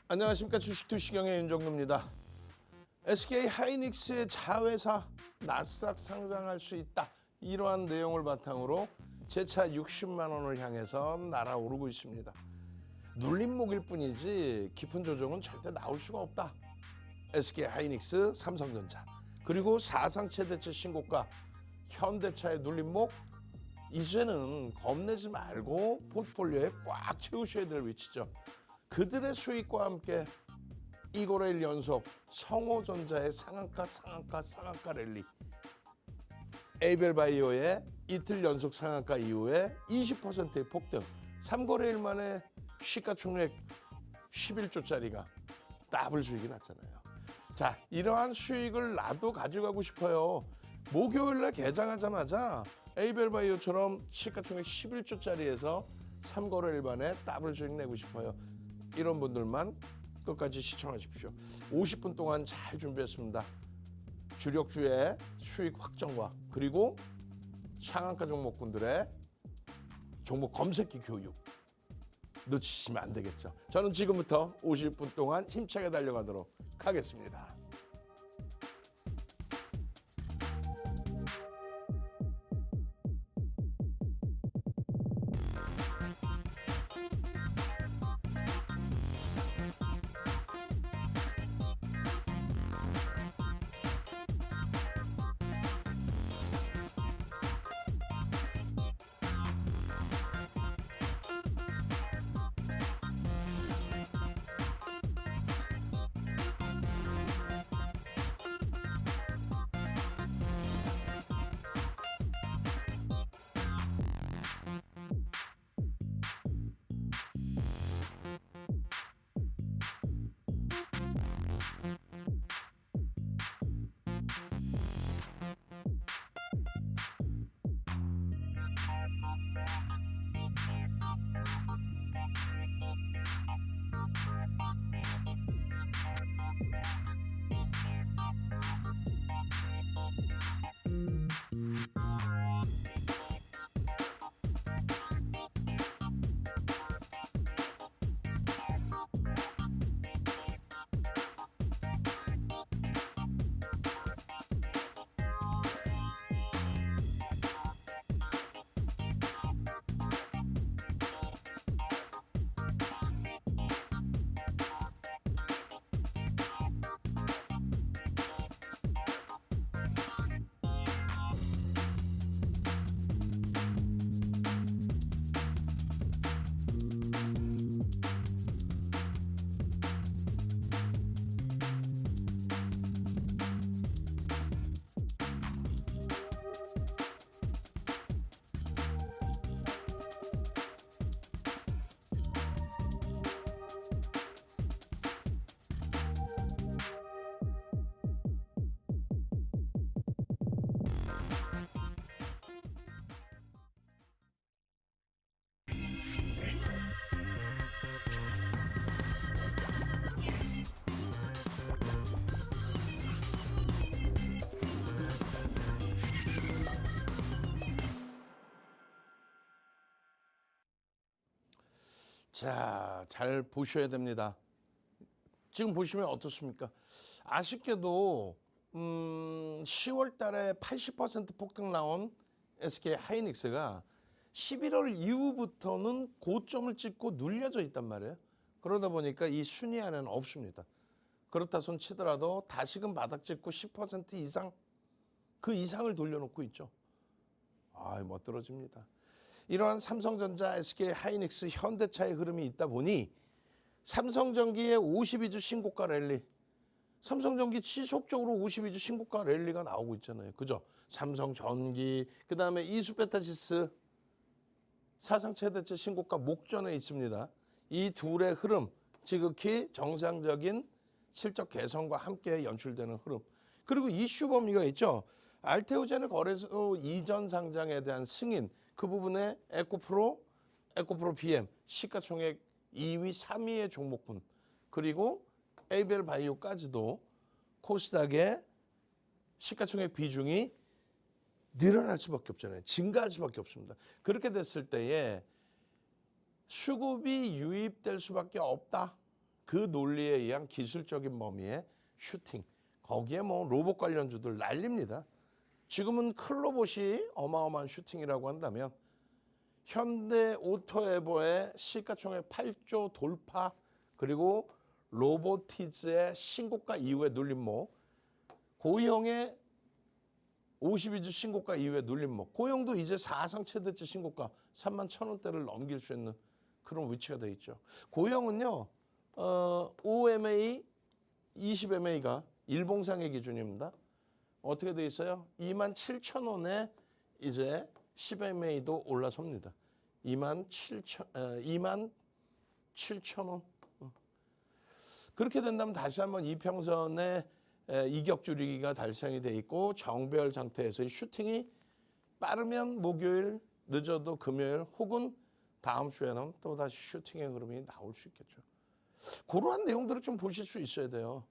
안녕하십니까. 주식투시경의 윤정루입니다. SK 하이닉스의 자회사 나스닥 상장할 수 있다. 이러한 내용을 바탕으로 재차 60만 원을 향해서 날아오르고 있습니다. 눌림목일 뿐이지 깊은 조정은 절대 나올 수가 없다. SK 하이닉스, 삼성전자, 그리고 사상 최대치 신고가 현대차의 눌림목, 이제는 겁내지 말고 포트폴리오에 꽉 채우셔야 될 위치죠. 그들의 수익과 함께 이거래일 연속 성호전자의 상한가 랠리, 에이벨바이오의 이틀 연속 상한가 이후에 20%의 폭등, 3거래일 만에 시가총액 11조짜리가 더블 수익이 났잖아요. 자, 이러한 수익을 나도 가져가고 싶어요. 목요일날 개장하자마자 에이벨바이오처럼 시가총액 11조짜리에서 3거래일 만에 더블 수익 내고 싶어요. 이런 분들만 끝까지 시청하십시오. 50분 동안 잘 준비했습니다. 주력주의 수익 확정과 그리고 상한가 종목군들의 종목 검색기 교육 놓치시면 안 되겠죠. 저는 지금부터 50분 동안 힘차게 달려가도록 하겠습니다. 자, 잘 보셔야 됩니다. 지금 보시면 어떻습니까? 아쉽게도 10월 달에 80% 폭등 나온 SK 하이닉스가 11월 이후부터는 고점을 찍고 눌려져 있단 말이에요. 그러다 보니까 이 순위 안에는 없습니다. 그렇다 손 치더라도 다시금 바닥 찍고 10% 이상, 그 이상을 돌려놓고 있죠. 멋들어집니다. 이러한 삼성전자, SK 하이닉스, 현대차의 흐름이 있다 보니 삼성전기의 52주 신고가 랠리, 삼성전기 지속적으로 52주 신고가 랠리가 나오고 있잖아요. 그죠? 삼성전기, 그 다음에 이수페타시스 사상 최대치 신고가 목전에 있습니다. 이 둘의 흐름, 지극히 정상적인 실적 개선과 함께 연출되는 흐름. 그리고 이슈 범위가 있죠. 알테오젠의 거래소 이전 상장에 대한 승인, 그 부분에 에코프로 BM, 시가총액 2위, 3위의 종목군, 그리고 에이벨바이오까지도 코스닥의 시가총액 비중이 늘어날 수밖에 없잖아요. 증가할 수밖에 없습니다. 그렇게 됐을 때에 수급이 유입될 수밖에 없다. 그 논리에 의한 기술적인 범위의 슈팅. 거기에 뭐 로봇 관련주들 난립니다. 지금은 클로봇이 어마어마한 슈팅이라고 한다면 현대 오토에버의 시가총액 8조 돌파, 그리고 로보티즈의 신고가 이후에 눌림목, 고영의 52주 신고가 이후에 눌림목, 고영도 이제 사상 최대치 신고가 31,000원대를 넘길 수 있는 그런 위치가 돼 있죠. 고영은요, OMA, 20MA가 일봉상의 기준입니다. 어떻게 돼 있어요? 27,000원에 이제 10MA도 올라섭니다. 27,000원. 그렇게 된다면 다시 한번 이평선의 이격 줄이기가 달성이 돼 있고 정배열 상태에서의 슈팅이 빠르면 목요일, 늦어도 금요일 혹은 다음 주에는 또다시 슈팅의 흐름이 나올 수 있겠죠. 그러한 내용들을 좀 보실 수 있어야 돼요.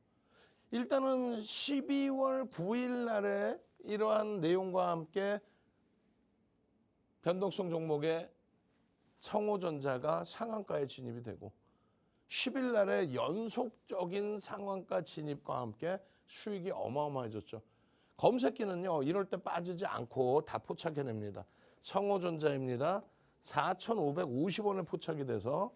일단은 12월 9일 날에 이러한 내용과 함께 변동성 종목의 성호전자가 상한가에 진입이 되고 10일 날에 연속적인 상한가 진입과 함께 수익이 어마어마해졌죠. 검색기는요, 이럴 때 빠지지 않고 다 포착해냅니다. 성호전자입니다. 4,550원에 포착이 돼서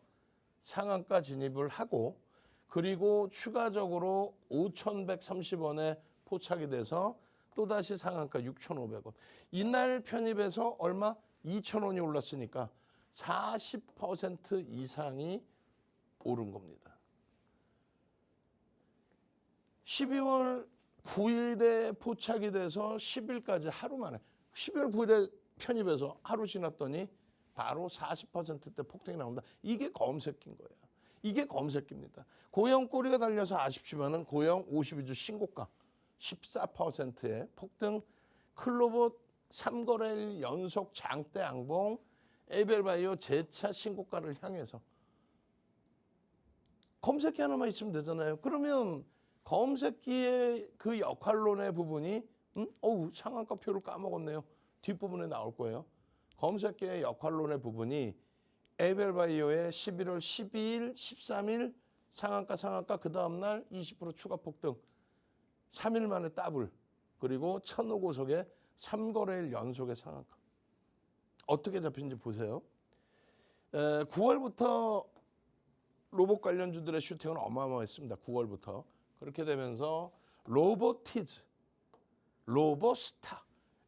상한가 진입을 하고, 그리고 추가적으로 5,130원에 포착이 돼서 또다시 상한가 6,500원. 이날 편입해서 얼마? 2,000원이 올랐으니까 40% 이상이 오른 겁니다. 12월 9일에 포착이 돼서 10일까지 하루 만에, 12월 9일에 편입해서 하루 지났더니 바로 40%대 폭등이 나온다. 이게 검색기인 거예요. 이게 검색기입니다. 고영 꼬리가 달려서 아쉽지만은 고영 52주 신고가 14%의 폭등, 클로봇 3거래일 연속 장대 양봉, 에이벨바이오 재차 신고가를 향해서 검색기 하나만 있으면 되잖아요. 그러면 검색기의 그 역할론의 부분이 상한가표를 까먹었네요. 뒷부분에 나올 거예요. 검색기의 역할론의 부분이 에이벨바이오의 11월 12일, 13일 상한가 그 다음날 20% 추가 폭등, 3일 만에 더블, 그리고 천호고속의 3거래일 연속의 상한가. 어떻게 잡힌지 보세요. 9월부터 로봇 관련주들의 슈팅은 어마어마했습니다. 9월부터. 그렇게 되면서 로보티즈, 로보스타,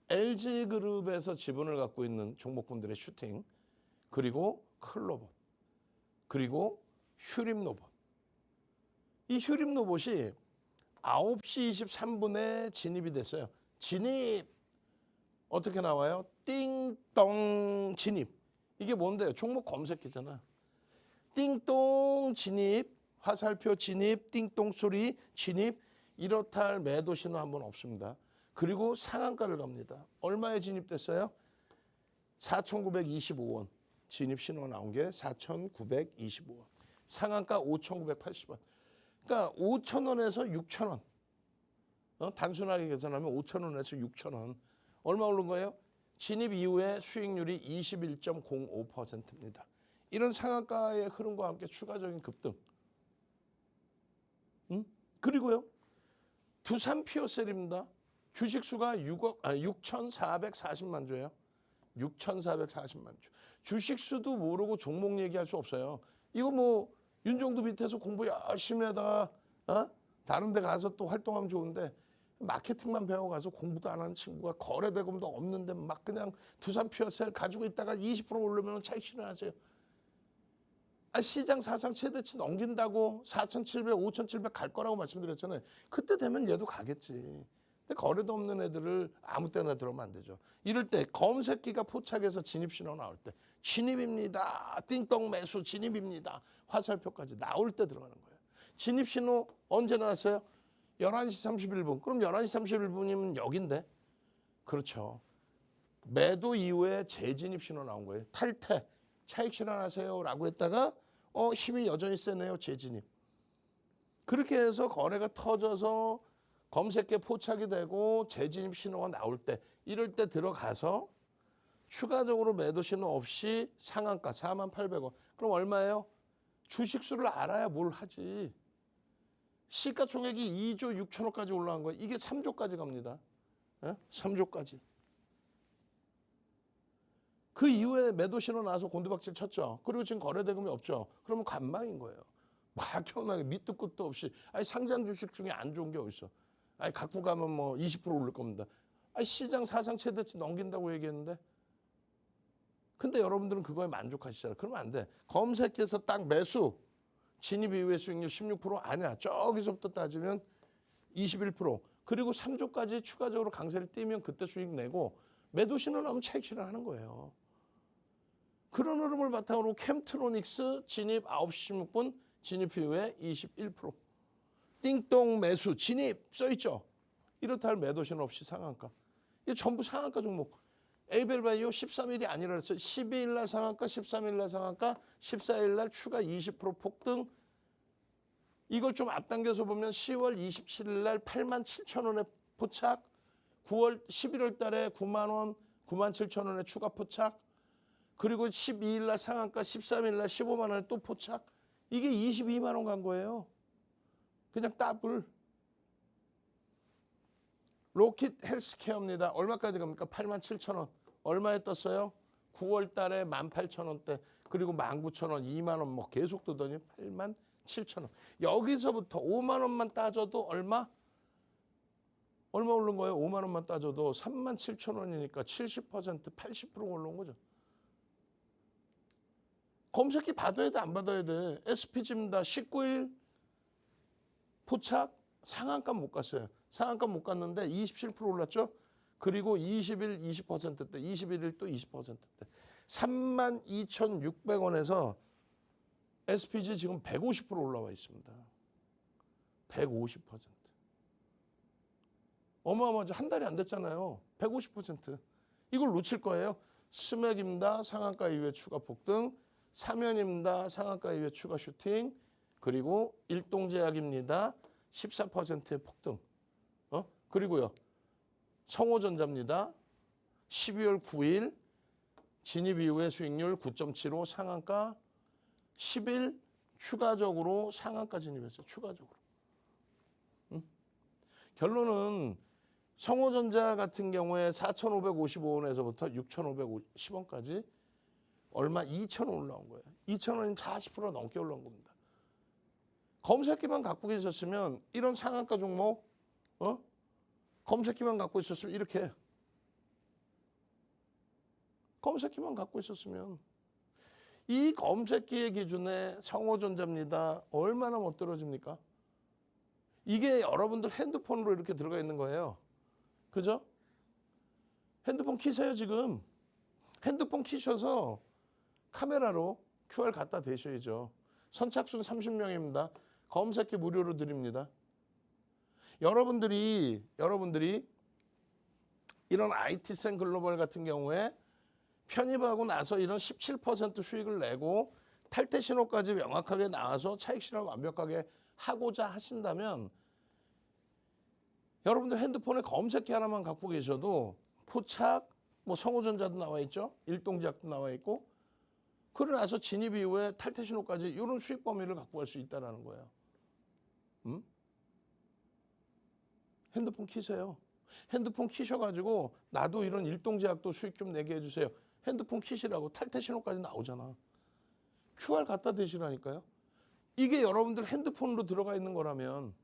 LG그룹에서 지분을 갖고 있는 종목군들의 슈팅, 그리고 클로봇, 그리고 휴림로봇. 이 휴림로봇이 9시 23분에 진입이 됐어요. 진입! 어떻게 나와요? 띵동 진입. 이게 뭔데요? 종목 검색기잖아. 띵동 진입, 화살표 진입, 띵동 소리 진입, 이렇다 할 매도 신호 한 번 없습니다. 그리고 상한가를 갑니다. 얼마에 진입됐어요? 4,925원. 진입 신호가 나온 게 4,925원. 상한가 5,980원. 그러니까 5,000원에서 6,000원. 단순하게 계산하면 5,000원에서 6,000원. 얼마 오른 거예요? 진입 이후에 수익률이 21.05%입니다. 이런 상한가의 흐름과 함께 추가적인 급등. 그리고요, 두산 피어셀입니다. 주식수가 6,440만 주예요. 6,440만 주. 주식수도 모르고 종목 얘기할 수 없어요. 이거 뭐 윤종도 밑에서 공부 열심히 하다가 다른 데 가서 또 활동하면 좋은데 마케팅만 배워가서 공부도 안 하는 친구가 거래대금도 없는데 막 그냥 두산 피어셀 가지고 있다가 20% 오르면 차익 실현하세요. 시장 사상 최대치 넘긴다고 4,700, 5,700 갈 거라고 말씀드렸잖아요. 그때 되면 얘도 가겠지. 근데 거래도 없는 애들을 아무 때나 들어오면 안 되죠. 이럴 때 검색기가 포착해서 진입 신호 나올 때 진입입니다. 띵동 매수 진입입니다. 화살표까지 나올 때 들어가는 거예요. 진입 신호 언제 나왔어요? 11시 31분. 그럼 11시 31분이면 여긴데. 그렇죠. 매도 이후에 재진입 신호 나온 거예요. 탈퇴. 차익 실현하세요 라고 했다가 힘이 여전히 세네요. 재진입. 그렇게 해서 거래가 터져서 검색기에 포착이 되고 재진입 신호가 나올 때, 이럴 때 들어가서 추가적으로 매도 신호 없이 상한가 48,000원 그럼 얼마예요? 주식수를 알아야 뭘 하지. 시가총액이 2조 6천억까지 올라간 거예요. 이게 3조까지 갑니다. 3조까지. 그 이후에 매도 신호 나와서 곤두박질 쳤죠. 그리고 지금 거래대금이 없죠. 그러면 관망인 거예요. 막연하게 밑도 끝도 없이. 아니 상장 주식 중에 안 좋은 게 어딨어. 아니 갖고 가면 뭐 20% 오를 겁니다. 아니 시장 사상 최대치 넘긴다고 얘기했는데. 근데 여러분들은 그거에 만족하시잖아요. 그러면 안 돼. 검색해서 딱 매수. 진입 이후의 수익률 16% 아니야. 저기서부터 따지면 21%. 그리고 3조까지 추가적으로 강세를 띄면 그때 수익 내고 매도 신호 나오면 차익 실현하는 거예요. 그런 흐름을 바탕으로 캠트로닉스 진입 9시 16분 진입 이후에 21%. 띵동 매수 진입 써있죠. 이렇다 할 매도 신호 없이 상한가. 이게 전부 상한가 종목. 에이벨바이오 13일이 아니라 그랬어요. 12일 날 상한가, 13일 날 상한가, 14일 날 추가 20% 폭등. 이걸 좀 앞당겨서 보면 10월 27일 날 87,000원에 포착, 11월 달에 9만 원, 97,000원에 추가 포착, 그리고 12일 날 상한가, 13일 날 15만 원에 또 포착. 이게 22만 원 간 거예요. 그냥 더블. 로킷 헬스케어입니다. 얼마까지 갑니까? 87,000원. 얼마에 떴어요? 9월 달에 18,000원대. 그리고 19,000원, 2만 원 뭐 계속 뜨더니 87,000원. 여기서부터 5만 원만 따져도 얼마? 얼마 오른 거예요? 5만 원만 따져도 37,000원이니까 70%, 80% 올라온 거죠. 검색기 받아야 돼, 안 받아야 돼? SPG입니다. 19일 포착 상한가 못 갔어요. 상한가 못 갔는데 27% 올랐죠. 그리고 20일 20%대, 21일 또 20%대. 32,600원에서 SPG 지금 150% 올라와 있습니다. 150%. 어마어마하죠. 한 달이 안 됐잖아요. 150%. 이걸 놓칠 거예요. 스맥입니다. 상한가 이후에 추가 폭등. 사면입니다. 상한가 이후에 추가 슈팅. 그리고 일동제약입니다. 14%의 폭등. 그리고요. 성호전자입니다. 12월 9일 진입 이후의 수익률 9.75 상한가 10일 추가적으로 상한가 진입했어요. 추가적으로. 결론은 성호전자 같은 경우에 4,555원에서부터 6,510원까지 얼마 2,000원 올라온 거예요. 2,000원이 40% 넘게 올라온 겁니다. 검색기만 갖고 계셨으면 이런 상한가 종목 검색기만 갖고 있었으면 이렇게 검색기만 갖고 있었으면 이 검색기의 기준에 성호전자입니다. 얼마나 못 떨어집니까? 이게 여러분들 핸드폰으로 이렇게 들어가 있는 거예요. 그죠? 핸드폰 키세요 지금. 핸드폰 키셔서 카메라로 QR 갖다 대셔야죠. 선착순 30명입니다. 검색기 무료로 드립니다. 여러분들이 이런 IT센 글로벌 같은 경우에 편입하고 나서 이런 17% 수익을 내고 탈퇴 신호까지 명확하게 나와서 차익 실현 완벽하게 하고자 하신다면 여러분들 핸드폰에 검색기 하나만 갖고 계셔도 포착, 뭐 성호전자도 나와 있죠. 일동제약도 나와 있고 그러고 나서 진입 이후에 탈퇴 신호까지 이런 수익 범위를 갖고 갈 수 있다는 거예요. 핸드폰 키세요. 핸드폰 키셔가지고 나도 이런 일동제약도 수익 좀 내게 해주세요. 핸드폰 키시라고 탈퇴 신호까지 나오잖아. QR 갖다 대시라니까요. 이게 여러분들 핸드폰으로 들어가 있는 거라면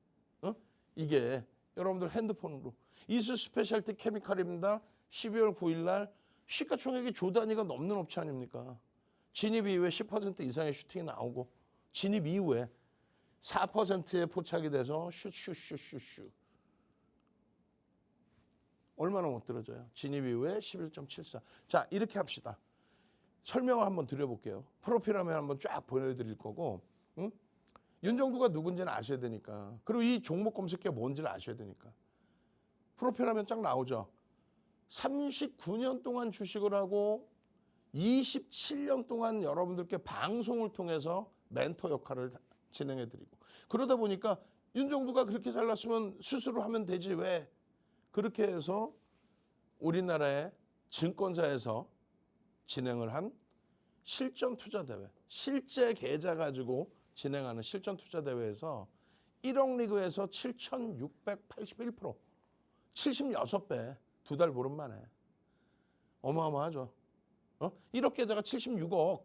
이게 여러분들 핸드폰으로 이스 스페셜티 케미칼입니다. 12월 9일 날 시가총액이 조 단위가 넘는 업체 아닙니까? 진입 이후에 10% 이상의 슈팅이 나오고 진입 이후에 4%의 포착이 돼서 슈슈슈슈슈 얼마나 못 들어져요? 진입 이후에 11.74. 자, 이렇게 합시다. 설명을 한번 드려볼게요. 프로필 화면 한번 쫙 보여드릴 거고 윤정두가 누군지는 아셔야 되니까 그리고 이 종목 검색기가 뭔지를 아셔야 되니까 프로필 화면 쫙 나오죠. 39년 동안 주식을 하고 27년 동안 여러분들께 방송을 통해서 멘토 역할을 진행해드리고 그러다 보니까 윤정두가 그렇게 잘났으면 스스로 하면 되지 왜? 그렇게 해서 우리나라의 증권사에서 진행을 한 실전 투자 대회 실제 계좌 가지고 진행하는 실전 투자 대회에서 1억 리그에서 7,681%, 76배, 2달 보름 만에. 어마어마하죠. 1억 계좌가 76억.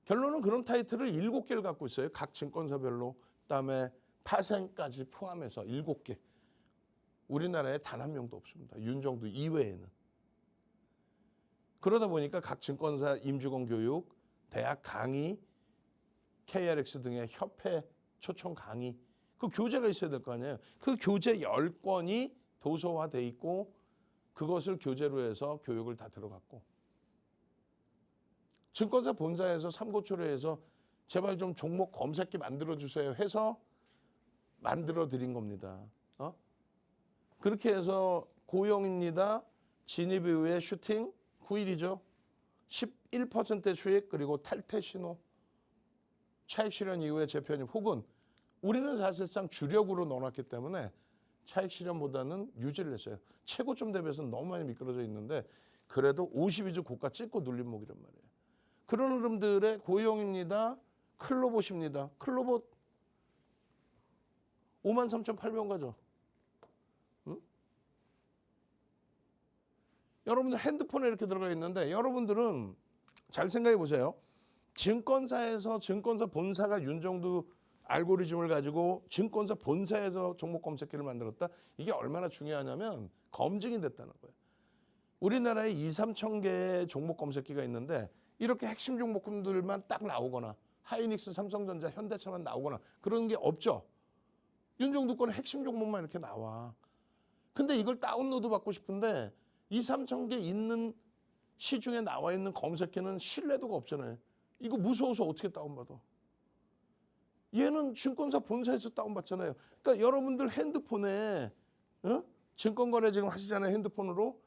결론은 그런 타이틀을 7개를 갖고 있어요. 각 증권사별로. 그다음에 파생까지 포함해서 7개. 우리나라에 단 한 명도 없습니다. 윤정두 이외에는. 그러다 보니까 각 증권사 임직원 교육, 대학 강의, KRX 등의 협회 초청 강의, 그 교재가 있어야 될 거 아니에요. 그 교재 10권이 도서화돼 있고 그것을 교재로 해서 교육을 다 들어갔고, 증권사 본사에서 삼고초려해서 제발 좀 종목 검색기 만들어주세요 해서 만들어 드린 겁니다. 그렇게 해서 고용입니다. 진입 이후에 슈팅 9일이죠. 11%의 수익, 그리고 탈퇴 신호, 차익 실현 이후에 재편입, 혹은 우리는 사실상 주력으로 넣어놨기 때문에 차익 실현보다는 유지를 했어요. 최고점 대비해서는 너무 많이 미끄러져 있는데 그래도 52주 고가 찍고 눌린 목이란 말이에요. 그런 흐름들의 고용입니다. 클로봇입니다. 클로봇 53,800원 가죠. 응? 여러분들 핸드폰에 이렇게 들어가 있는데 여러분들은 잘 생각해 보세요. 증권사에서 증권사 본사가 윤정두 알고리즘을 가지고 증권사 본사에서 종목 검색기를 만들었다. 이게 얼마나 중요하냐면 검증이 됐다는 거예요. 우리나라에 2, 3천 개의 종목 검색기가 있는데 이렇게 핵심 종목들만 딱 나오거나 하이닉스, 삼성전자, 현대차만 나오거나 그런 게 없죠. 윤정두 거는 핵심 종목만 이렇게 나와. 근데 이걸 다운로드 받고 싶은데 2, 3천 개 있는 시중에 나와 있는 검색기는 신뢰도가 없잖아요. 이거 무서워서 어떻게 다운받아? 얘는 증권사 본사에서 다운받잖아요. 그러니까 여러분들 핸드폰에 증권거래 지금 하시잖아요. 핸드폰으로.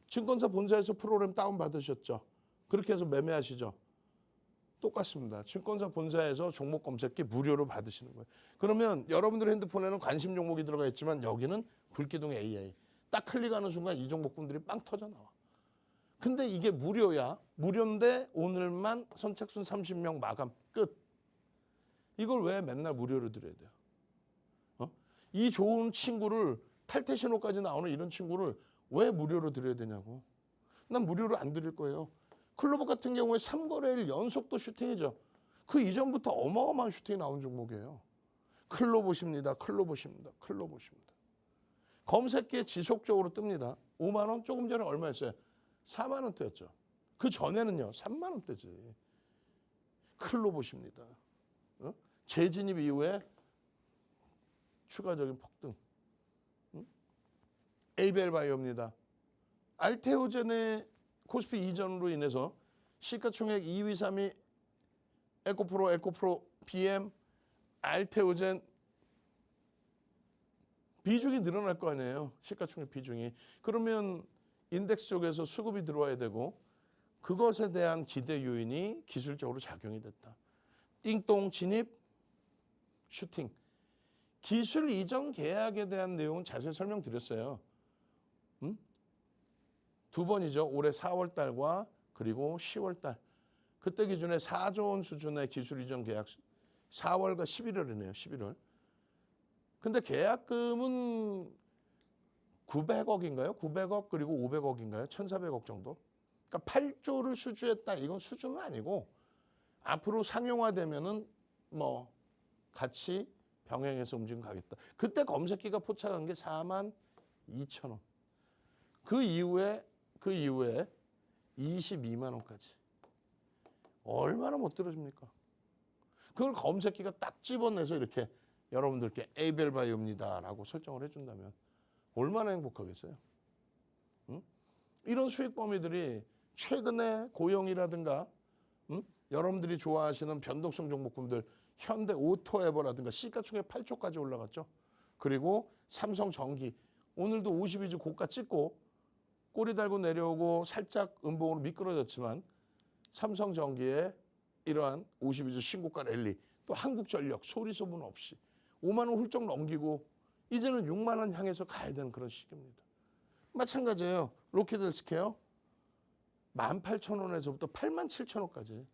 증권사 본사에서 프로그램 다운받으셨죠. 그렇게 해서 매매하시죠. 똑같습니다. 증권사 본사에서 종목 검색기 무료로 받으시는 거예요. 그러면 여러분들 핸드폰에는 관심 종목이 들어가 있지만 여기는 불기둥 AI. 딱 클릭하는 순간 이 종목분들이 빵 터져 나와. 근데 이게 무료야. 무료인데 오늘만 선착순 30명 마감 끝. 이걸 왜 맨날 무료로 드려야 돼요? 이 좋은 친구를 탈퇴 신호까지 나오는 이런 친구를 왜 무료로 드려야 되냐고. 난 무료로 안 드릴 거예요. 클로버 같은 경우에 3거래일 연속도 슈팅이죠. 그 이전부터 어마어마한 슈팅이 나온 종목이에요. 클로봇입니다. 클로봇입니다. 클로봇입니다. 검색기에 지속적으로 뜹니다. 5만 원, 조금 전에 얼마였어요? 4만 원대였죠. 그 전에는요 3만 원대지. 클로봇입니다. 재진입 이후에 추가적인 폭등. 에이벨바이오입니다. 알테오젠의 코스피 이전으로 인해서 시가총액 2위, 3위 에코프로, BM, 알테오젠 비중이 늘어날 거 아니에요. 시가총액 비중이. 그러면 인덱스 쪽에서 수급이 들어와야 되고 그것에 대한 기대 요인이 기술적으로 작용이 됐다. 띵동 진입, 슈팅. 기술 이전 계약에 대한 내용은 자세히 설명드렸어요. 2번이죠. 올해 4월 달과 그리고 10월 달. 그때 기준에 4조 원 수준의 기술 이전 계약 4월과 11월이네요. 11월. 근데 계약금은 900억인가요? 900억 그리고 500억인가요? 1,400억 정도. 그러니까 8조를 수주했다. 이건 수주는 아니고 앞으로 상용화되면은 뭐 같이 병행해서 움직임 가겠다. 그때 검색기가 포착한 게 42,000원. 그 이후에 22만 원까지. 얼마나 못 들어줍니까? 그걸 검색기가 딱 집어내서 이렇게 여러분들께 에이벨바이오입니다라고 설정을 해준다면 얼마나 행복하겠어요? 이런 수익 범위들이 최근에 고용이라든가 여러분들이 좋아하시는 변동성 종목군들 현대 오토에버라든가 시가총액 8조까지 올라갔죠. 그리고 삼성전기 오늘도 52주 고가 찍고 꼬리 달고 내려오고 살짝 음봉으로 미끄러졌지만 삼성전기의 이러한 52주 신고가 랠리, 또 한국전력 소리 소문 없이 5만 원 훌쩍 넘기고 이제는 6만 원 향해서 가야 되는 그런 시기입니다. 마찬가지예요. 로키드헬스케어 18,000원에서부터 87,000원까지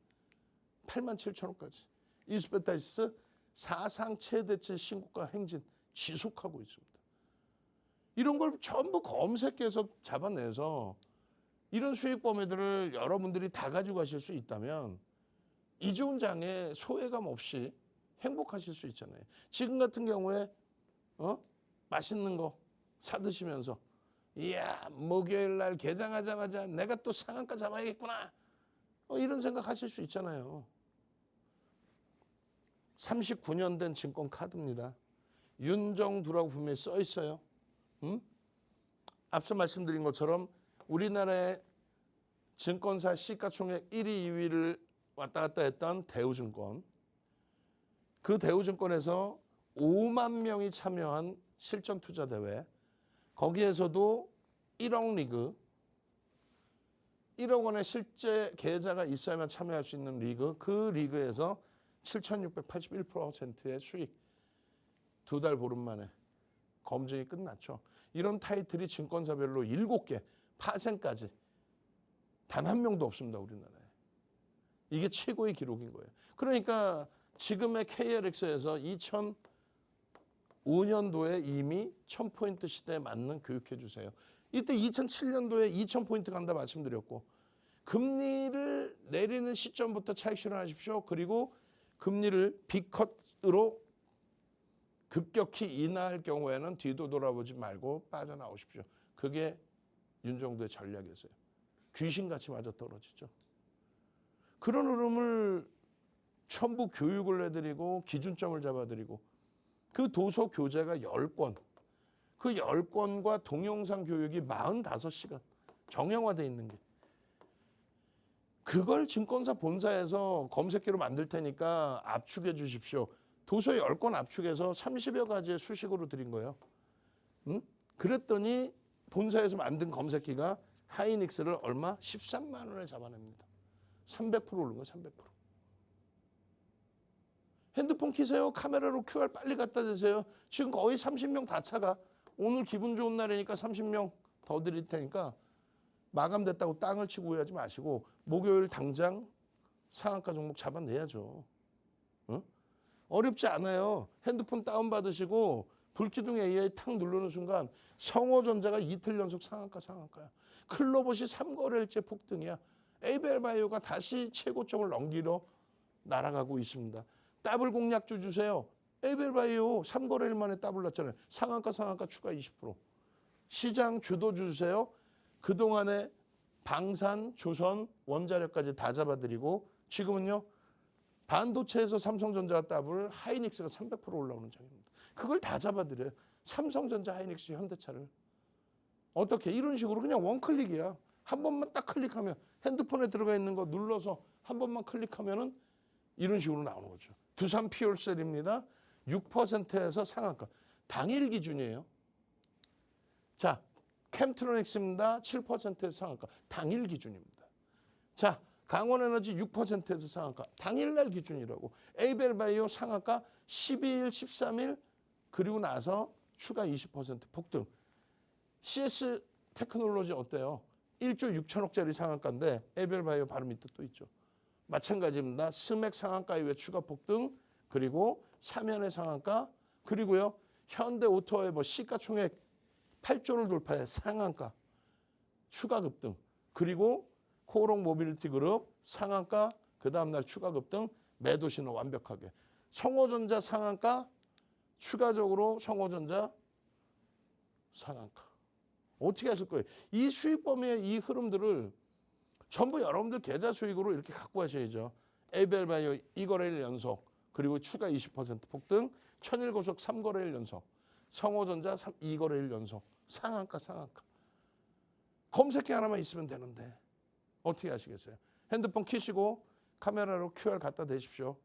87,000원까지. 이스페타이스 사상 최대치 신고가 행진 지속하고 있습니다. 이런 걸 전부 검색해서 잡아내서 이런 수익 범위들을 여러분들이 다 가지고 가실 수 있다면 이 좋은 장에 소외감 없이 행복하실 수 있잖아요. 지금 같은 경우에 맛있는 거 사드시면서 이야 목요일 날 개장하자마자 내가 또 상한가 잡아야겠구나 이런 생각하실 수 있잖아요. 39년 된 증권 카드입니다. 윤정두라고 분명히 써 있어요. 앞서 말씀드린 것처럼 우리나라의 증권사 시가총액 1위, 2위를 왔다 갔다 했던 대우증권. 그 대우증권에서 5만 명이 참여한 실전투자대회. 거기에서도 1억 리그, 1억 원의 실제 계좌가 있어야만 참여할 수 있는 리그. 그 리그에서 7,681%의 수익. 2달 보름 만에 검증이 끝났죠. 이런 타이틀이 증권사별로 7개, 파생까지 단 한 명도 없습니다. 우리나라에. 이게 최고의 기록인 거예요. 그러니까 지금의 KLX에서 2005년도에 이미 1000포인트 시대에 맞는 교육해 주세요. 이때 2007년도에 2000포인트 간다 말씀드렸고 금리를 내리는 시점부터 차익 실현하십시오. 그리고 금리를 B컷으로 급격히 인하할 경우에는 뒤도 돌아보지 말고 빠져나오십시오. 그게 윤정두의 전략이었어요. 귀신같이 맞아 떨어지죠. 그런 흐름을 전부 교육을 해드리고 기준점을 잡아드리고 그 도서 교재가 10권, 그 10권과 동영상 교육이 45시간 정형화되어 있는 게 그걸 증권사 본사에서 검색기로 만들 테니까 압축해 주십시오. 도서 10권 압축해서 30여 가지의 수식으로 드린 거예요. 그랬더니 본사에서 만든 검색기가 하이닉스를 얼마? 13만 원에 잡아냅니다. 300% 오른 거예요. 300%. 핸드폰 키세요. 카메라로 QR 빨리 갖다 대세요. 지금 거의 30명 다 차가. 오늘 기분 좋은 날이니까 30명 더 드릴 테니까 마감됐다고 땅을 치고 후회하지 마시고 목요일 당장 상한가 종목 잡아내야죠. 어렵지 않아요. 핸드폰 다운받으시고 불기둥 AI 탁 누르는 순간 성호전자가 이틀 연속 상한가야. 클로봇이 3거래일째 폭등이야. 에이벨바이오가 다시 최고점을 넘기러 날아가고 있습니다. 더블 공략주 주세요. 에이벨바이오 3거래일 만에 더블 났잖아요. 상한가 추가 20%. 시장 주도 주세요. 그동안에 방산, 조선, 원자력까지 다 잡아드리고 지금은요. 반도체에서 삼성전자가 더블, 하이닉스가 300% 올라오는 장입니다. 그걸 다 잡아드려요. 삼성전자, 하이닉스, 현대차를. 어떻게? 이런 식으로 그냥 원클릭이야. 한 번만 딱 클릭하면 핸드폰에 들어가 있는 거 눌러서 한 번만 클릭하면은 이런 식으로 나오는 거죠. 두산 피올셀입니다. 6%에서 상한가. 당일 기준이에요. 자, 캠트로닉스입니다. 7%에서 상한가. 당일 기준입니다. 자, 강원에너지 6%에서 상한가. 당일날 기준이라고. 에이벨바이오 상한가 12일, 13일 그리고 나서 추가 20% 폭등. CS 테크놀로지 어때요? 1조 6천억짜리 상한가인데 에이벨바이오 바로 밑에 또 있죠. 마찬가지입니다. 스맥 상한가 이후에 추가 폭등 그리고 사면의 상한가 그리고요. 현대오토에버 시가총액 8조를 돌파해 상한가 추가 급등 그리고 코오롱 모빌리티 그룹 상한가 그 다음날 추가 급등 매도 신호 완벽하게 성호전자 상한가 추가적으로 성호전자 상한가 어떻게 하실 거예요? 이 수익 범위의 이 흐름들을 전부 여러분들 계좌 수익으로 이렇게 갖고 가셔야죠. 에이벨바이오 2거래일 연속 그리고 추가 20% 폭등 천일고속 3거래일 연속 성호전자 2거래일 연속 상한가 검색기 하나만 있으면 되는데 어떻게 하시겠어요? 핸드폰 키시고 카메라로 QR 갖다 대십시오.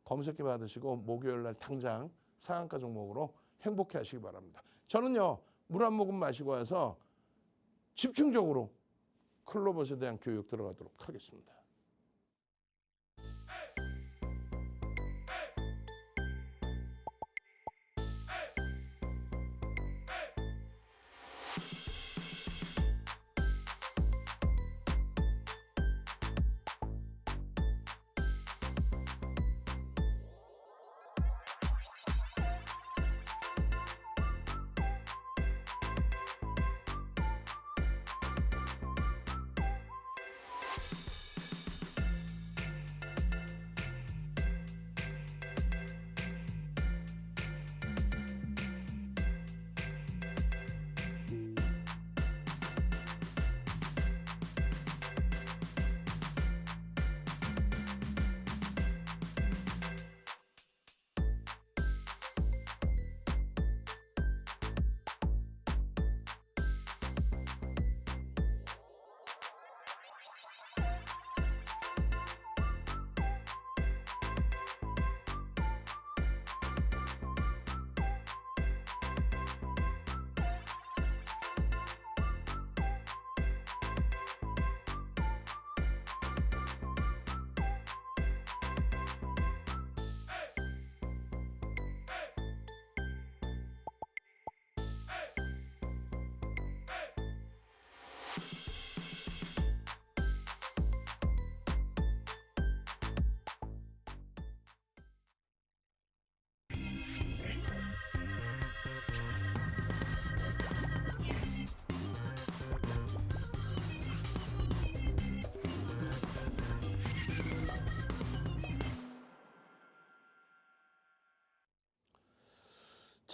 검색기 받으시고 목요일 날 당장 상한가 종목으로 행복해 하시기 바랍니다. 저는요. 물 한 모금 마시고 와서 집중적으로 클로봇에 대한 교육 들어가도록 하겠습니다.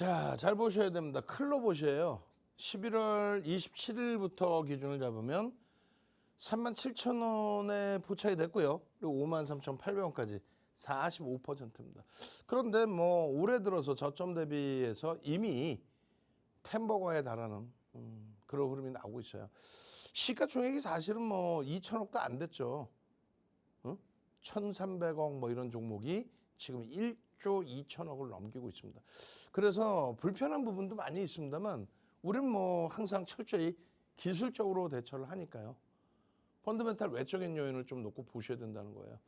자, 잘 보셔야 됩니다. 클로봇이에요. 11월 27일부터 기준을 잡으면 37,000원에 포착이 됐고요. 그리고 53,800원까지 45%입니다. 그런데 뭐 올해 들어서 저점 대비해서 이미 템버거에 달하는 그런 흐름이 나오고 있어요. 시가총액이 사실은 뭐 2천억도 안 됐죠. 1,300억 뭐 이런 종목이 지금 1조 2천억을 넘기고 있습니다. 그래서 불편한 부분도 많이 있습니다만 우리는 뭐 항상 철저히 기술적으로 대처를 하니까요. 펀더멘탈 외적인 요인을 좀 놓고 보셔야 된다는 거예요.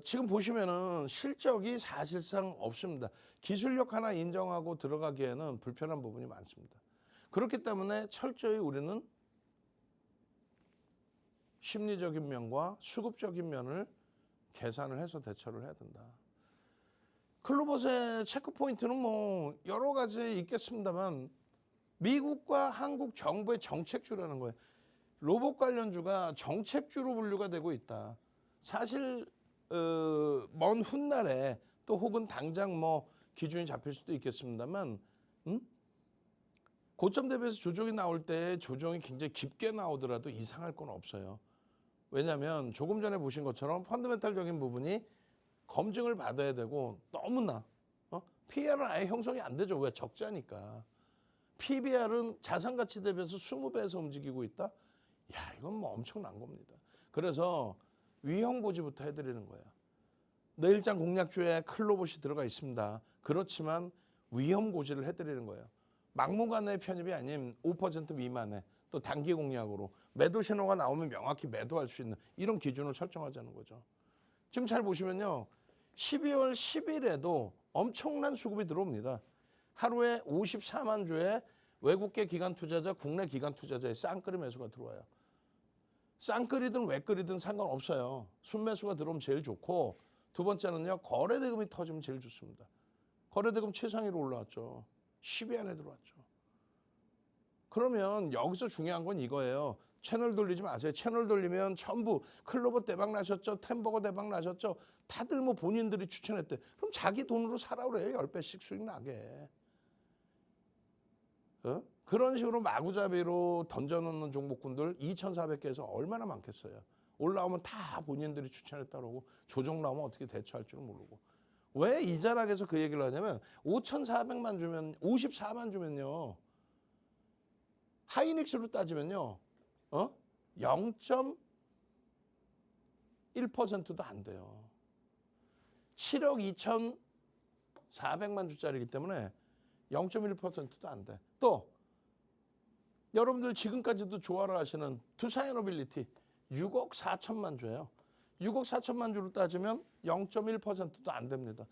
지금 보시면은 실적이 사실상 없습니다. 기술력 하나 인정하고 들어가기에는 불편한 부분이 많습니다. 그렇기 때문에 철저히 우리는 심리적인 면과 수급적인 면을 계산을 해서 대처를 해야 된다. 클로봇의 체크 포인트는 뭐 여러 가지 있겠습니다만 미국과 한국 정부의 정책주라는 거예요. 로봇 관련주가 정책주로 분류가 되고 있다. 사실 먼 훗날에 또 혹은 당장 뭐 기준이 잡힐 수도 있겠습니다만 고점 대비해서 조정이 나올 때 조정이 굉장히 깊게 나오더라도 이상할 건 없어요. 왜냐하면 조금 전에 보신 것처럼 펀더멘탈적인 부분이 검증을 받아야 되고 너무나 PER은 아예 형성이 안 되죠. 왜? 적자니까. PBR은 자산가치 대비해서 20배에서 움직이고 있다? 야, 이건 뭐 엄청난 겁니다. 그래서 위험고지부터 해드리는 거예요. 내일장 공략주에 클로봇이 들어가 있습니다. 그렇지만 위험고지를 해드리는 거예요. 막무가내의 편입이 아닌 5% 미만의 또 단기 공략으로 매도 신호가 나오면 명확히 매도할 수 있는 이런 기준을 설정하자는 거죠. 지금 잘 보시면요. 12월 10일에도 엄청난 수급이 들어옵니다. 하루에 54만 주의 외국계 기관 투자자, 국내 기관 투자자의 쌍끌이 매수가 들어와요. 쌍끌이든 외끌이든 상관없어요. 순매수가 들어오면 제일 좋고 두 번째는요. 거래대금이 터지면 제일 좋습니다. 거래대금 최상위로 올라왔죠. 10위 안에 들어왔죠. 그러면 여기서 중요한 건 이거예요. 채널 돌리지 마세요. 채널 돌리면 전부 클로봇 대박 나셨죠. 템버거 대박 나셨죠. 다들 뭐 본인들이 추천했대. 그럼 자기 돈으로 사라 그래요. 10배씩 수익 나게. 그런 식으로 마구잡이로 던져놓는 종목군들 2,400개에서 얼마나 많겠어요. 올라오면 다 본인들이 추천했다 그러고 조정 나오면 어떻게 대처할 줄 모르고. 왜 이 자락에서 그 얘기를 하냐면 5,400만 주면 54만 주면요. 하이닉스로 따지면요. 0.1%도 안 돼요. 7억 2,400만 주짜리이기 때문에 0.1%도 안 돼. 또 여러분들 지금까지도 좋아를 하시는 투사이노빌리티 6억 4천만 주예요. 6억 4천만 주로 따지면 0.1%도 안 됩니다.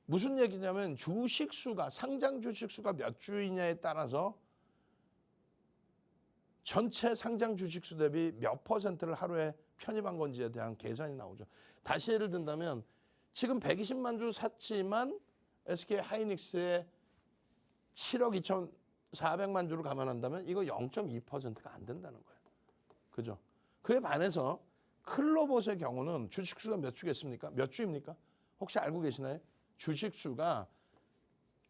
무슨 얘기냐면 주식수가 상장 주식수가 몇 주이냐에 따라서 전체 상장 주식수 대비 몇 퍼센트를 하루에 편입한 건지에 대한 계산이 나오죠. 다시 예를 든다면 지금 120만 주 샀지만 SK 하이닉스에 7억 2,400만 주를 감안한다면 이거 0.2%가 안 된다는 거예요. 그죠? 그에 반해서 클로봇의 경우는 주식수가 몇 주겠습니까? 몇 주입니까? 혹시 알고 계시나요? 주식수가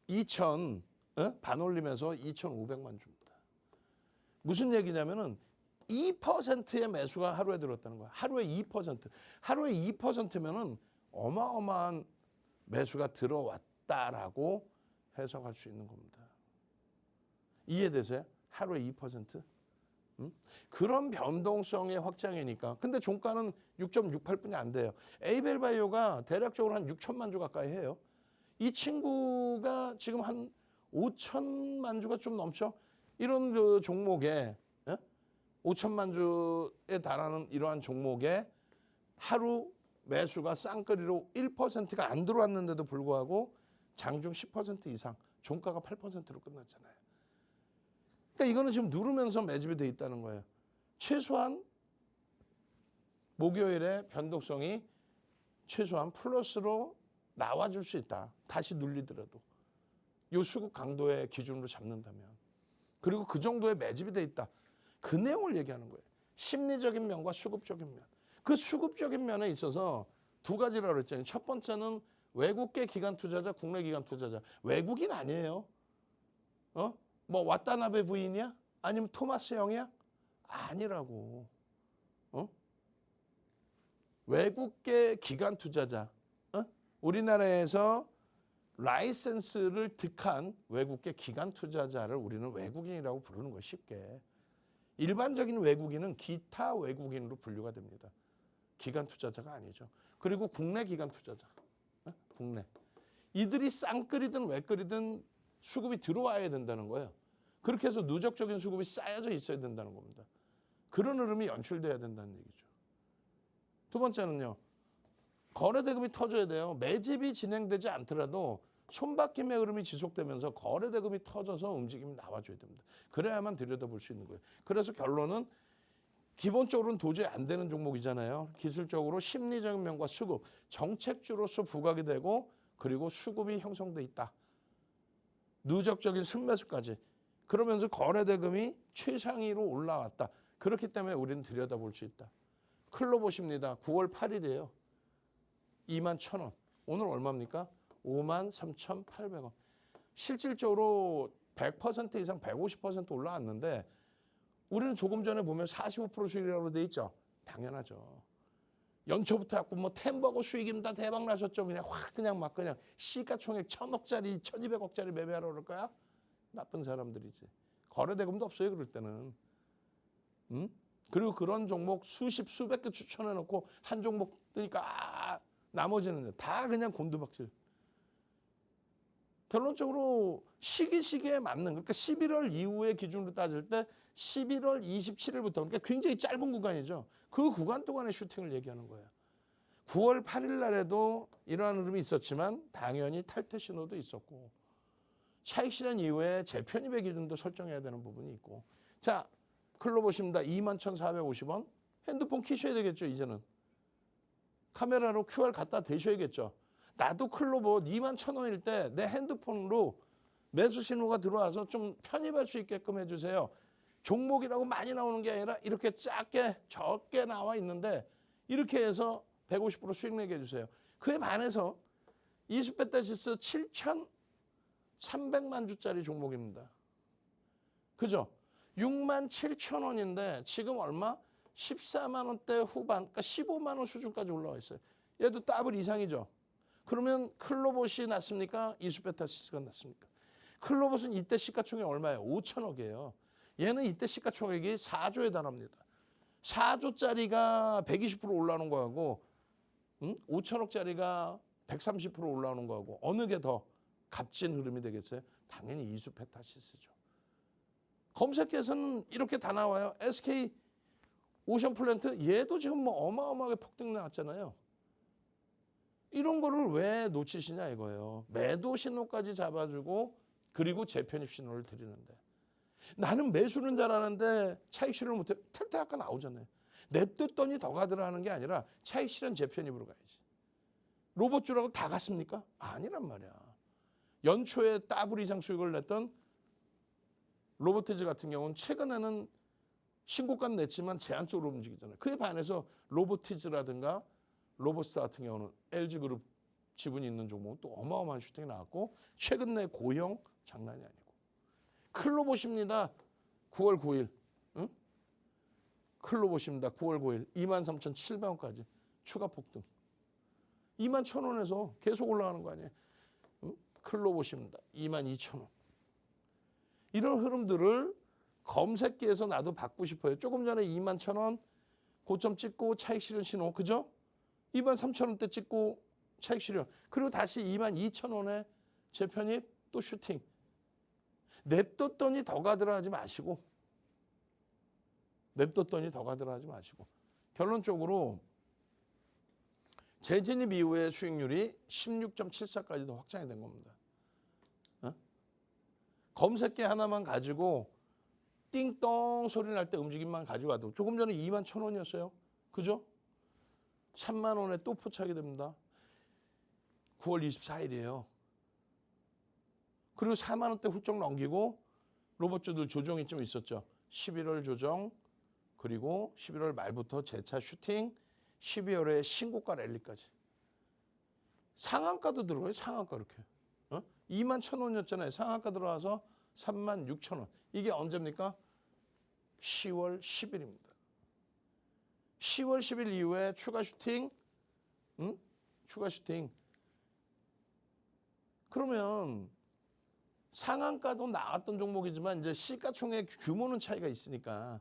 2,000 반올림해서 2,500만 주입니다. 무슨 얘기냐면은 2%의 매수가 하루에 들어왔다는 거야. 하루에 2%. 하루에 2%면은 어마어마한 매수가 들어왔다라고 해석할 수 있는 겁니다. 이해되세요? 하루에 2%? 그런 변동성의 확장이니까. 근데 종가는 6.68뿐이 안 돼요. 에이벨바이오가 대략적으로 한 6천만 주 가까이 해요. 이 친구가 지금 한 5천만 주가 좀 넘죠? 이런 그 종목에 5천만 주에 달하는 이러한 종목에 하루 매수가 쌍끌이로 1%가 안 들어왔는데도 불구하고 장중 10% 이상, 종가가 8%로 끝났잖아요. 그러니까 이거는 지금 누르면서 매집이 돼 있다는 거예요. 최소한 목요일에 변동성이 최소한 플러스로 나와줄 수 있다. 다시 눌리더라도. 요 수급 강도의 기준으로 잡는다면. 그리고 그 정도의 매집이 돼 있다. 그 내용을 얘기하는 거예요. 심리적인 면과 수급적인 면. 그 수급적인 면에 있어서 두 가지라고 그랬잖아요. 첫 번째는 외국계 기관 투자자, 국내 기관 투자자. 외국인 아니에요. 뭐 와타나베 부인이야? 아니면 토마스 형이야? 아니라고. 외국계 기관 투자자. 우리나라에서 라이센스를 득한 외국계 기관 투자자를 우리는 외국인이라고 부르는 거 쉽게. 일반적인 외국인은 기타 외국인으로 분류가 됩니다. 기관 투자자가 아니죠. 그리고 국내 기관 투자자. 국내. 이들이 쌍끌이든 외끌이든 수급이 들어와야 된다는 거예요. 그렇게 해서 누적적인 수급이 쌓여져 있어야 된다는 겁니다. 그런 흐름이 연출돼야 된다는 얘기죠. 두 번째는요. 거래대금이 터져야 돼요. 매집이 진행되지 않더라도 손바뀜의 흐름이 지속되면서 거래대금이 터져서 움직임이 나와줘야 됩니다. 그래야만 들여다볼 수 있는 거예요. 그래서 결론은 기본적으로는 도저히 안 되는 종목이잖아요. 기술적으로 심리적인 면과 수급, 정책주로서 부각이 되고 그리고 수급이 형성돼 있다. 누적적인 순매수까지. 그러면서 거래대금이 최상위로 올라왔다. 그렇기 때문에 우리는 들여다볼 수 있다. 클로봇입니다. 9월 8일이에요. 21,000원. 오늘 얼마입니까? 53,800원. 실질적으로 100% 이상 150% 올라왔는데 우리는 조금 전에 보면 45% 수익이라고 돼 있죠. 당연하죠. 연초부터 갖고 뭐 템버거 수익입니다. 대박 나셨죠. 그냥 확 그냥 막 그냥 시가총액 1,000억짜리 1,200억짜리 매매하러 그럴 거야? 나쁜 사람들이지. 거래대금도 없어요. 그럴 때는. 그리고 그런 종목 수십 수백 개 추천해놓고 한 종목 뜨니까 나머지는 다 그냥 곤두박질. 결론적으로 시기에 맞는 그러니까 11월 이후의 기준으로 따질 때 11월 27일부터 그러니까 굉장히 짧은 구간이죠. 그 구간 동안의 슈팅을 얘기하는 거예요. 9월 8일 날에도 이러한 흐름이 있었지만 당연히 탈퇴 신호도 있었고 차익 실현 이후에 재편입의 기준도 설정해야 되는 부분이 있고 자 클로봇입니다. 21,450원 핸드폰 키셔야 되겠죠. 이제는 카메라로 QR 갖다 대셔야겠죠. 나도 클로봇 21,000원일 때 내 핸드폰으로 매수 신호가 들어와서 좀 편입할 수 있게끔 해주세요. 종목이라고 많이 나오는 게 아니라 이렇게 작게 적게 나와 있는데 이렇게 해서 150% 수익 내게 해주세요. 그에 반해서 이수페타시스 7,300만 주짜리 종목입니다. 그죠? 67,000원인데 지금 얼마? 14만 원대 후반, 그러니까 15만 원 수준까지 올라와 있어요. 얘도 더블 이상이죠. 그러면 클로봇이 낫습니까? 이수페타시스가 낫습니까? 클로봇은 이때 시가총액 얼마예요? 5천억이에요. 얘는 이때 시가총액이 4조에 달합니다. 4조짜리가 120% 올라오는 거하고 5천억짜리가 130% 올라오는 거하고 어느 게 더 값진 흐름이 되겠어요? 당연히 이수페타시스죠. 검색해서는 이렇게 다 나와요. SK 오션플랜트 얘도 지금 뭐 어마어마하게 폭등 나왔잖아요. 이런 거를 왜 놓치시냐 이거예요. 매도 신호까지 잡아주고 그리고 재편입 신호를 드리는데 나는 매수는 잘하는데 차익 실현을 못해. 탈퇴 아까 나오잖아요. 냅뒀더니 더 가더라는 게 아니라 차익 실현 재편입으로 가야지. 로봇주라고 다 갔습니까? 아니란 말이야. 연초에 더블 이상 수익을 냈던 로보티즈 같은 경우는 최근에는 신고가는 냈지만 제한적으로 움직이잖아요. 그에 반해서 로보티즈라든가 로보스타 같은 경우는 LG그룹 지분이 있는 종목은 또 어마어마한 슈팅이 나왔고 최근 내 고형 장난이 아니고 클로봇입니다. 9월 9일 클로봇입니다. 9월 9일 23,700원까지 추가 폭등 21,000원에서 계속 올라가는 거 아니에요. 클로봇입니다. 22,000원 이런 흐름들을 검색기에서 나도 받고 싶어요. 조금 전에 21,000원 고점 찍고 차익 실현 신호 그죠? 23,000원대 찍고 차익 실현 그리고 다시 22,000원에 재편입 또 슈팅 냅뒀더니 더 가더라 하지 마시고 결론적으로 재진입 이후의 수익률이 16.74까지도 확장이 된 겁니다. 검색기 하나만 가지고 띵똥 소리 날 때 움직임만 가지고 와도 조금 전에 21,000원이었어요. 그죠? 3만 원에 또 포착이 됩니다. 9월 24일이에요. 그리고 4만 원대 훌쩍 넘기고 로봇주들 조정이 좀 있었죠. 11월 조정 그리고 11월 말부터 재차 슈팅 12월에 신고가 랠리까지. 상한가도 들어가요. 상한가 이렇게. 21,000원이었잖아요. 상한가 들어와서 36,000원. 이게 언제입니까? 10월 10일입니다. 10월 10일 이후에 추가 슈팅, 추가 슈팅. 그러면 상한가도 나왔던 종목이지만 이제 시가총액 규모는 차이가 있으니까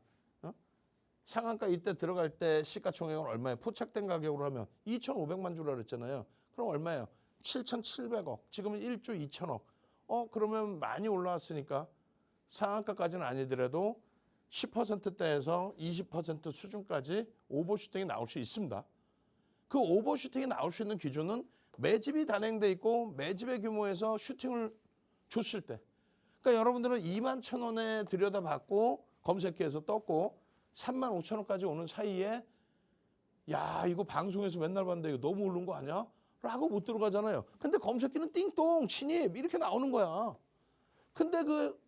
상한가 이때 들어갈 때 시가총액은 얼마예요? 포착된 가격으로 하면 2,500만 주라 그랬잖아요. 그럼 얼마예요? 7,700억. 지금은 1조 2천억. 그러면 많이 올라왔으니까 상한가까지는 아니더라도 10%대에서 20% 수준까지 오버슈팅이 나올 수 있습니다. 그 오버슈팅이 나올 수 있는 기준은 매집이 단행돼 있고 매집의 규모에서 슈팅을 줬을 때. 그러니까 여러분들은 21,000원에 들여다봤고 검색해서 떴고 35,000원까지 오는 사이에 야 이거 방송에서 맨날 봤는데 이거 너무 오른 거 아니야? 라고 못 들어가잖아요. 근데 검색기는 띵동 진입 이렇게 나오는 거야. 근데 그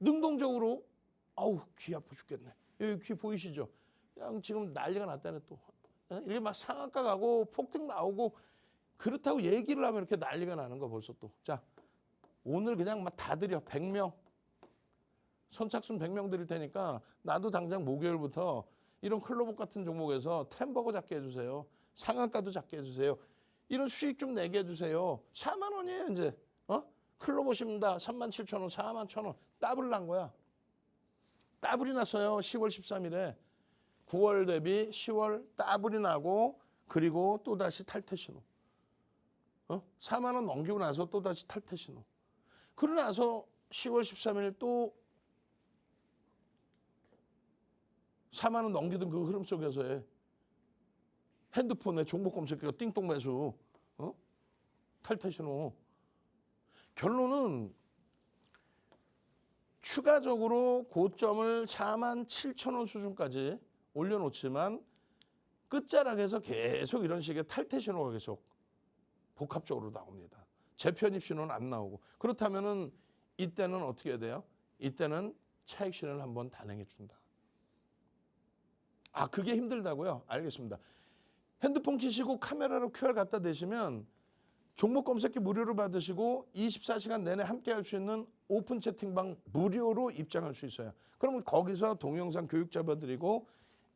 능동적으로 아우 귀 아파 죽겠네. 여기 귀 보이시죠? 그냥 지금 난리가 났다네 또. 이렇게 막 상한가 가고 폭등 나오고 그렇다고 얘기를 하면 이렇게 난리가 나는 거 벌써 또. 자 오늘 그냥 막 다 드려 100명. 선착순 100명 드릴 테니까 나도 당장 목요일부터 이런 클로버 같은 종목에서 템버거 잡게 해주세요. 상한가도 잡게 해주세요. 이런 수익 좀 내게 해주세요. 4만 원이에요 이제. 클로버 심다 37,000원 41,000원 더블 난 거야. 더블이 났어요. 10월 13일에. 9월 대비 10월 더블이 나고 그리고 또다시 탈퇴 신호. 4만 원 넘기고 나서 또다시 탈퇴 신호. 그러고 나서 10월 13일 또 4만 원 넘기던 그 흐름 속에서의 핸드폰에 종목 검색기가 띵동 매수. 탈퇴 신호. 결론은 추가적으로 고점을 47,000원 수준까지 올려놓지만 끝자락에서 계속 이런 식의 탈퇴 신호가 계속 복합적으로 나옵니다. 재편입 신호는 안 나오고. 그렇다면은 이때는 어떻게 해야 돼요? 이때는 차익 실현을 한번 단행해 준다. 아 그게 힘들다고요? 알겠습니다. 핸드폰 키시고 카메라로 QR 갖다 대시면 종목 검색기 무료로 받으시고 24시간 내내 함께 할 수 있는 오픈 채팅방 무료로 입장할 수 있어요. 그러면 거기서 동영상 교육 잡아드리고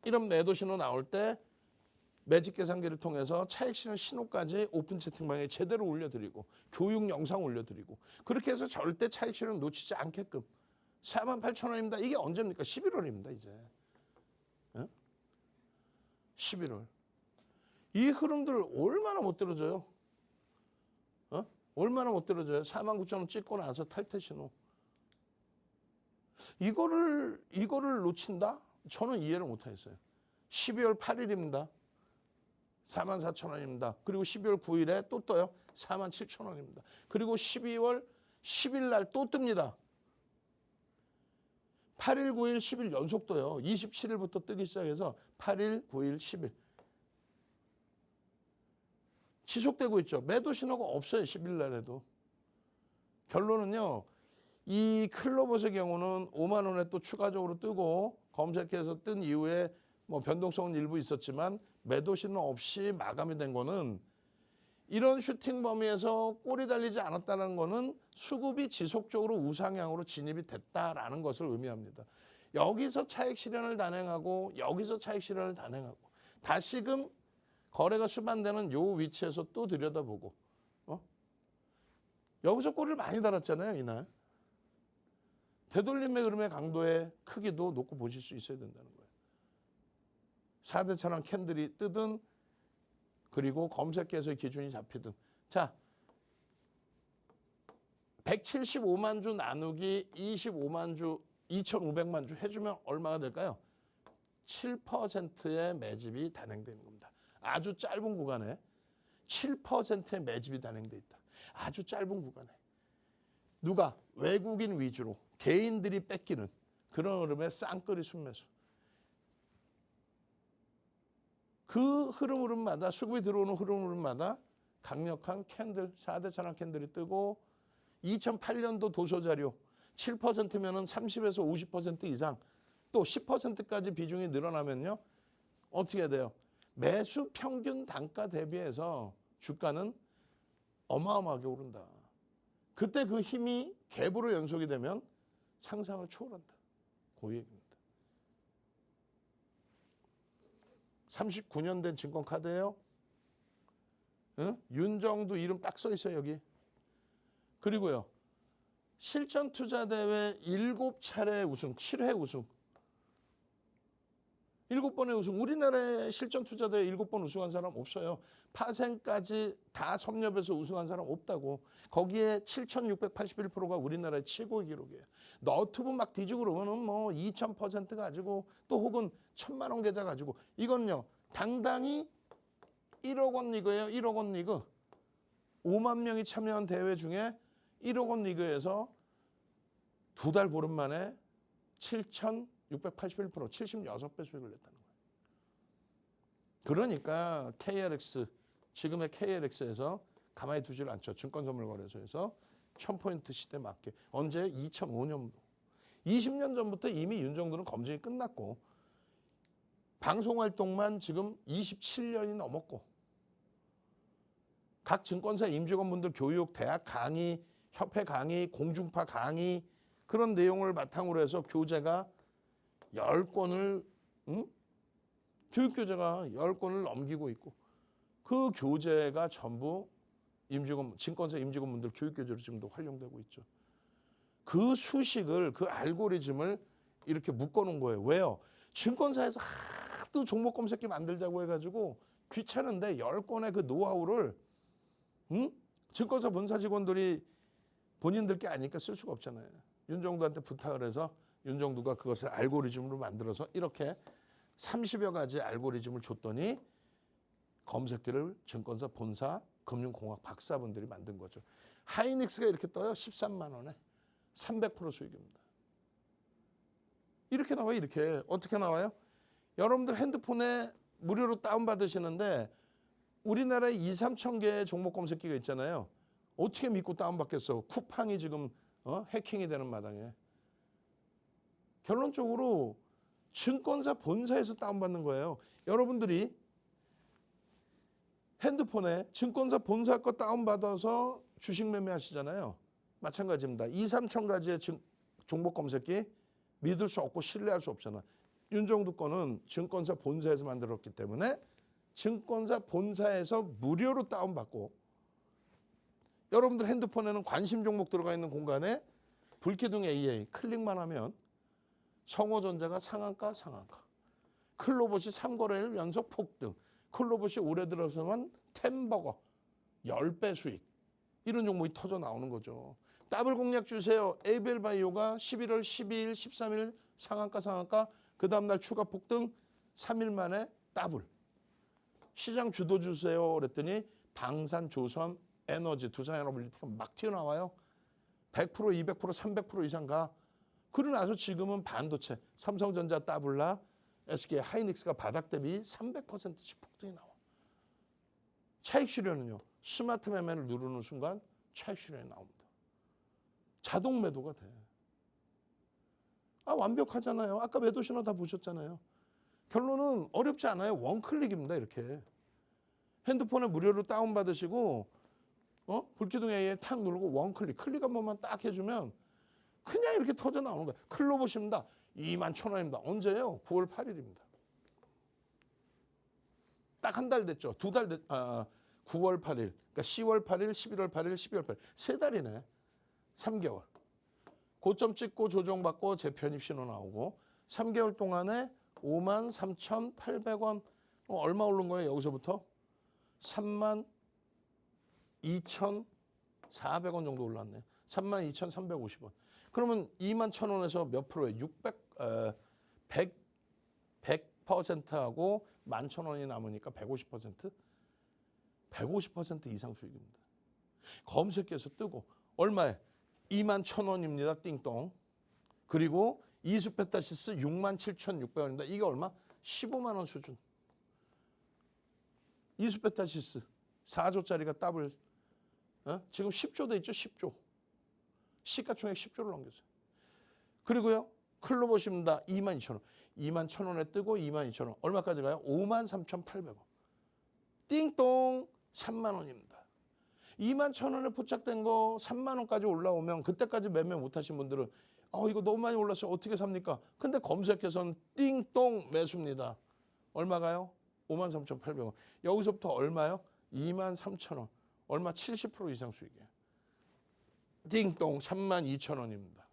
이런 매도 신호 나올 때 매직 계산기를 통해서 차익 실현 신호까지 오픈 채팅방에 제대로 올려드리고 교육 영상 올려드리고 그렇게 해서 절대 차익 실현 놓치지 않게끔 48,000원입니다. 이게 언제입니까? 11월입니다. 이제. 11월. 이 흐름들 얼마나 못 들어줘요? 얼마나 못 들어줘요? 49,000원 찍고 나서 탈퇴 신호. 이거를 놓친다? 저는 이해를 못하겠어요. 12월 8일입니다. 44,000원입니다. 그리고 12월 9일에 또 떠요. 47,000원입니다. 그리고 12월 10일 날 또 뜹니다. 8일, 9일, 10일 연속 떠요. 27일부터 뜨기 시작해서 8일, 9일, 10일. 지속되고 있죠. 매도 신호가 없어요. 10일 날에도. 결론은요. 이 클로버스의 경우는 5만 원에 또 추가적으로 뜨고 검색해서 뜬 이후에 뭐 변동성은 일부 있었지만 매도 신호 없이 마감이 된 거는 이런 슈팅 범위에서 꼬리 달리지 않았다는 거는 수급이 지속적으로 우상향으로 진입이 됐다라는 것을 의미합니다. 여기서 차익 실현을 단행하고 여기서 차익 실현을 단행하고 다시금 거래가 수반되는 요 위치에서 또 들여다보고 여기서 꼬리를 많이 달았잖아요. 이날. 되돌림의 흐름의 강도의 크기도 놓고 보실 수 있어야 된다는 거예요. 4대 천왕 캔들이 뜨든 그리고 검색기에서의 기준이 잡히든. 자, 175만 주 나누기 25만 주, 2,500만 주 해주면 얼마가 될까요? 7%의 매집이 단행되는 겁니다. 아주 짧은 구간에 7%의 매집이 단행돼 있다. 아주 짧은 구간에. 누가? 외국인 위주로 개인들이 뺏기는 그런 흐름의 쌍끌이 순매수. 그 흐름마다 수급이 들어오는 흐름마다 강력한 캔들, 4대 천왕 캔들이 뜨고 2008년도 도서자료 7%면은 30에서 50% 이상 또 10%까지 비중이 늘어나면요. 어떻게 돼요? 매수 평균 단가 대비해서 주가는 어마어마하게 오른다. 그때 그 힘이 갭으로 연속이 되면 상상을 초월한다. 그 얘기입니다. 39년 된 증권카드예요. 응? 윤정두 이름 딱 써 있어요 여기. 그리고요. 실전투자대회 7차례 우승, 7회 우승. 7번의 우승. 우리나라에 실전투자대회 7번 우승한 사람 없어요. 파생까지 다 섭렵해서 우승한 사람 없다고. 거기에 7,681%가 우리나라의 최고의 기록이에요. 너튜브 막 뒤지고 그러면은 뭐 2,000% 가지고 또 혹은 1,000만 원 계좌 가지고 이건요. 당당히 1억 원 리그예요. 1억 원 리그. 5만 명이 참여한 대회 중에 1억 원 리그에서 2달 보름 만에 7,681%, 76배 수익을 냈다는 거예요. 그러니까 KLX, 지금의 KLX에서 가만히 두질 않죠. 증권선물거래소에서 1000포인트 시대 맞게. 언제? 2005년도. 20년 전부터 이미 윤정두는 검증이 끝났고 방송활동만 지금 27년이 넘었고 각 증권사 임직원분들 교육, 대학 강의, 협회 강의, 공중파 강의 그런 내용을 바탕으로 해서 교재가 10권을 교육교재가 10권을 넘기고 있고 그 교재가 전부 증권사 임직원분들 교육교재로 지금도 활용되고 있죠. 그 수식을 그 알고리즘을 이렇게 묶어놓은 거예요. 왜요? 증권사에서 하도 종목 검색기 만들자고 해가지고 귀찮은데 10권의 그 노하우를 증권사 본사 직원들이 본인들 게 아니니까 쓸 수가 없잖아요. 윤정두한테 부탁을 해서 윤정두가 그것을 알고리즘으로 만들어서 이렇게 30여 가지 알고리즘을 줬더니 검색기를 증권사 본사 금융공학 박사분들이 만든 거죠. 하이닉스가 이렇게 떠요. 13만 원에 300% 수익입니다. 이렇게 나와요. 이렇게. 어떻게 나와요? 여러분들 핸드폰에 무료로 다운받으시는데 우리나라에 2, 3천 개의 종목 검색기가 있잖아요. 어떻게 믿고 다운받겠어? 쿠팡이 지금 해킹이 되는 마당에. 결론적으로 증권사 본사에서 다운받는 거예요. 여러분들이 핸드폰에 증권사 본사 거 다운받아서 주식 매매하시잖아요. 마찬가지입니다. 2, 3천 가지의 종목 검색기 믿을 수 없고 신뢰할 수 없잖아. 윤정두 거는 증권사 본사에서 만들었기 때문에 증권사 본사에서 무료로 다운받고 여러분들 핸드폰에는 관심 종목 들어가 있는 공간에 불기둥 AA 클릭만 하면 성호전자가 상한가, 클로봇이 3거래일 연속 폭등, 클로봇이 올해 들어서만 템버거 10배 수익 이런 종목이 터져 나오는 거죠. 더블 공략 주세요. 에이벨 바이오가 11월 12일, 13일 상한가 그 다음날 추가 폭등 3일 만에 더블. 시장 주도 주세요 그랬더니 방산, 조선, 에너지, 두산에너빌리티가 막 튀어나와요. 100%, 200%, 300% 이상 가. 그러고 나서 지금은 반도체, 삼성전자 따블라, SK 하이닉스가 바닥 대비 300%씩 폭등이 나와. 차익 실현은요. 스마트 매매를 누르는 순간 차익 실현이 나옵니다. 자동 매도가 돼. 완벽하잖아요. 아까 매도 신호 다 보셨잖아요. 결론은 어렵지 않아요. 원클릭입니다. 이렇게. 핸드폰에 무료로 다운받으시고 불기둥 A에 탁 누르고 원클릭. 클릭 한 번만 딱 해주면 그냥 이렇게 터져 나오는 거예요. 클로봇입니다. 21,000원입니다. 언제예요? 9월 8일입니다. 딱 한 달 됐죠. 2달 됐, 9월 8일. 그러니까 10월 8일, 11월 8일, 12월 8일. 3달이네. 3개월. 고점 찍고 조정받고 재편입 신호 나오고 3개월 동안에 53,800원. 얼마 오른 거예요? 여기서부터? 32,400원 정도 올랐네요. 32,350원. 그러면 21,000원에서 몇 프로예요? 100%하고 11,000원이 남으니까 150%? 150% 이상 수익입니다. 검색해서 뜨고 얼마에? 21,000원입니다. 띵동. 그리고 이수페타시스 67,600원입니다. 이게 얼마? 15만 원 수준. 이수페타시스 4조짜리가 더블. 지금 10조 돼 있죠. 10조. 시가총액 10조를 넘겼어요. 그리고요. 클로봇입니다. 22,000원. 21,000원에 뜨고 22,000원. 얼마까지 가요? 53,800원. 띵동 3만 원입니다. 2만 1,000원에 포착된 거 3만 원까지 올라오면 그때까지 매매 못하신 분들은 이거 너무 많이 올랐어요. 어떻게 삽니까? 근데 검색해서는 띵동 매수입니다. 얼마가요? 53,800원. 여기서부터 얼마요? 23,000원. 얼마? 70% 이상 수익이에요. 띵동 32,000원입니다.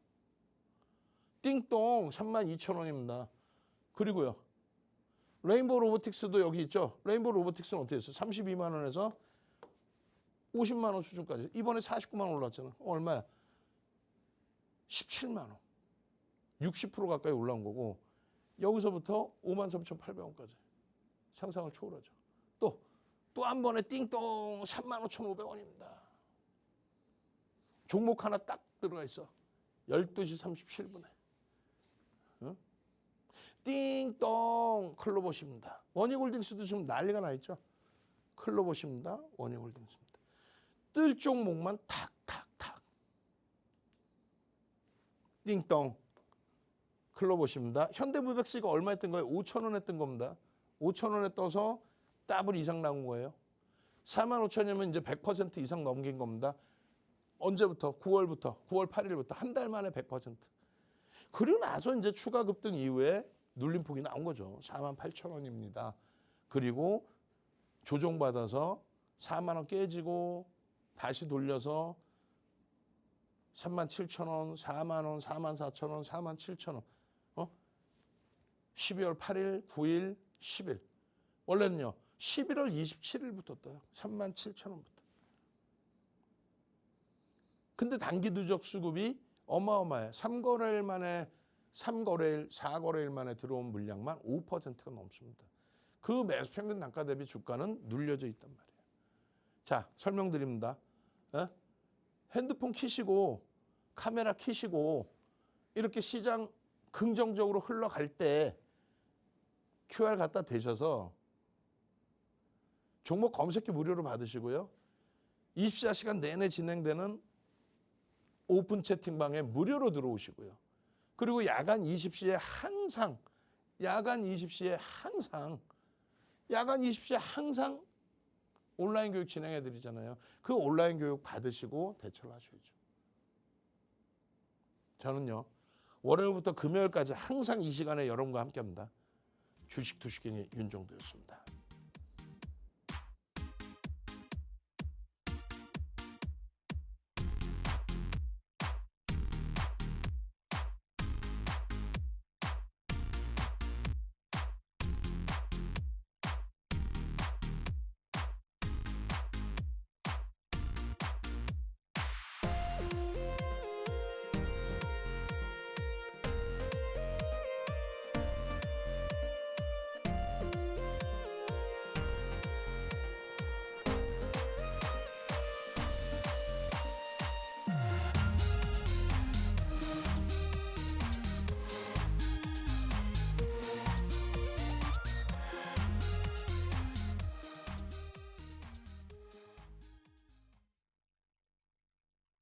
띵동 32,000원입니다. 그리고요. 레인보우 로보틱스도 여기 있죠. 레인보우 로보틱스는 어떻게 했어요? 32만 원에서 50만 원 수준까지. 이번에 49만 원 올랐잖아. 얼마야? 17만 원. 60% 가까이 올라온 거고 여기서부터 53,800원까지 상상을 초월하죠. 또 한 번에 띵동 35,500원입니다. 종목 하나 딱 들어가 있어. 12시 37분에. 응? 띵동 클로봇입니다. 원희홀딩스도 지금 난리가 나 있죠. 클로봇입니다. 원희홀딩스입니다. 뜰 종목만 탁탁탁. 띵동 클로봇입니다. 현대무백스가 얼마에 뜬 거예요? 5,000원에 뜬 겁니다. 5,000원에 떠서 더블 이상 나온 거예요. 45,000원이면 이제 100% 이상 넘긴 겁니다. 언제부터? 9월부터, 9월 8일부터 한 달 만에 100%. 그리고 나서 이제 추가 급등 이후에 눌림폭이 나온 거죠. 48,000원입니다. 그리고 조정받아서 4만 원 깨지고 다시 돌려서 37,000원, 4만 원, 44,000원, 47,000원. 12월 8일, 9일, 10일. 원래는요. 11월 27일부터 떠요. 37,000원부터. 근데 단기 누적 수급이 어마어마해. 3거래일 만에 3거래일, 4거래일 만에 들어온 물량만 5%가 넘습니다. 그 매수 평균 단가 대비 주가는 눌려져 있단 말이에요. 자, 설명드립니다. 핸드폰 키시고 카메라 키시고 이렇게 시장 긍정적으로 흘러갈 때 QR 갖다 대셔서 종목 검색기 무료로 받으시고요. 24시간 내내 진행되는 오픈 채팅방에 무료로 들어오시고요. 그리고 야간 20시에 항상 온라인 교육 진행해 드리잖아요. 그 온라인 교육 받으시고 대처를 하셔야죠. 저는요. 월요일부터 금요일까지 항상 이 시간에 여러분과 함께합니다. 주식 투시기니 윤종도였습니다.